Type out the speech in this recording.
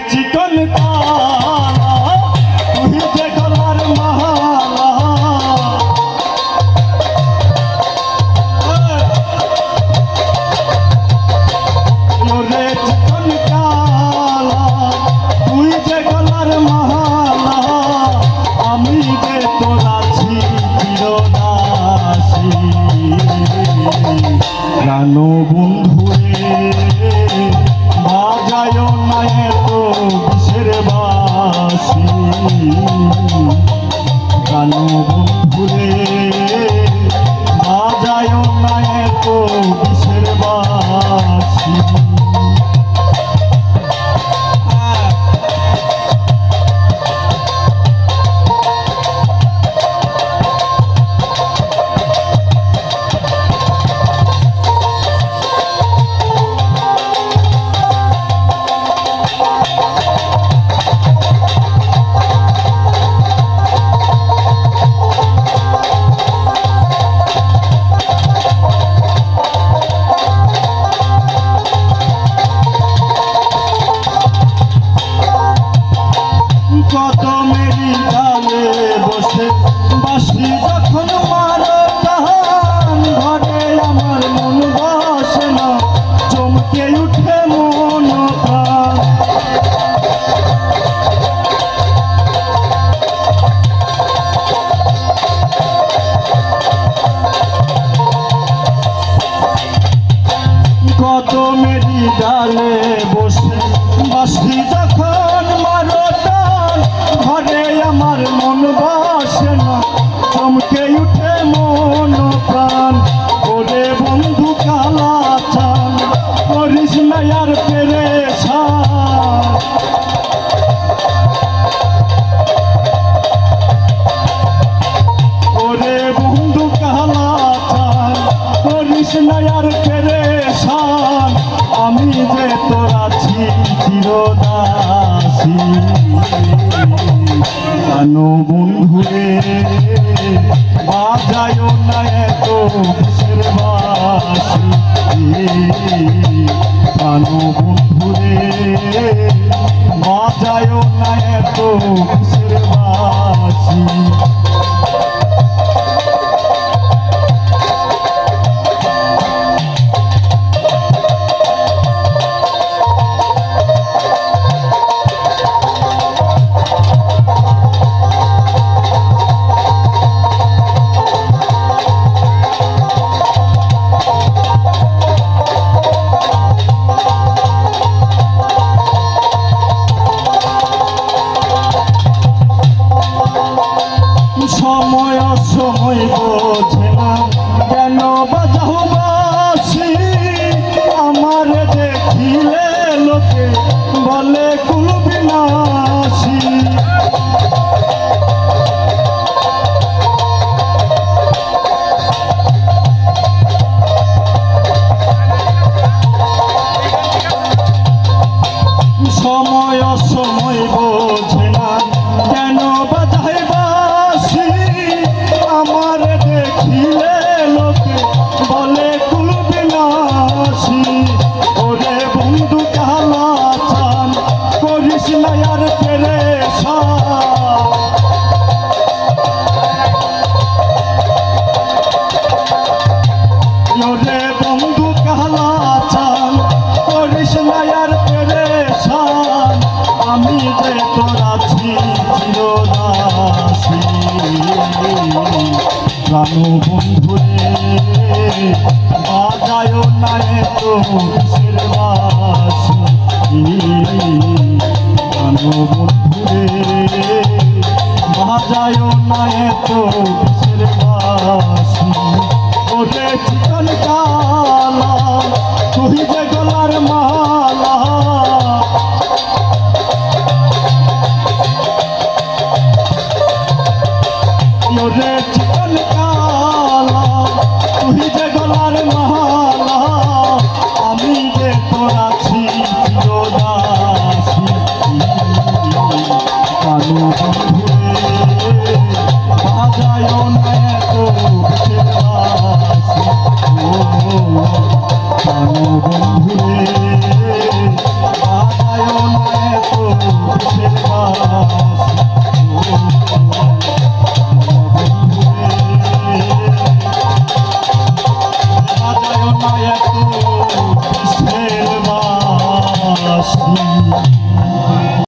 চিকন কালা তুই যে গলার মালা ওরে চিকন কালা তুই যে গলার মালা আমি যে তোর আছি চিরদাসী প্রাণ বন্ধুরে বাজায় না এত বিষের বাসি প্রাণ বন্ধুরে বাজায় না এত বিষের বাসি কদমেরই ডালে বসে বাঁশি যখন মারো টান ঘরে আমার মন বসে না চমকে উঠে মন প্রাণ কদমেরই ডালে বসে বাঁশি যখন মারো ঘরে আমার মন বসে না চমকে উঠে মন প্রাণ ওরে বন্ধু কালা চান করিস না আর পেরেশান ওরে বন্ধু কালা চান করিস না আর পেরেশান আমি যে তোর আছি চিরদাসী প্রাণ বন্ধুরে বাজায় না এত বিষের বাসি প্রাণ বন্ধুরে বাজায় না এত বিষের বাসি সময় সময় বোঝে না কেন বাজাও বাসি আমার দেখিলে লোকে বলে কুল বিনাশী সময় সময় বোঝে না কেন বাজায় আমার দেখিলে লোকে বলে কুল বিনাশী ওরে বন্ধু কালা চান করিস না আর পেরেশান ওরে বন্ধু কালা চান করিস না আর পেরেশান আমি যে তোর আছি চিরদাসী প্রাণ বন্ধুরে বাজায় না এত বিষের বাসি প্রাণ বন্ধুরে বাজায় না এত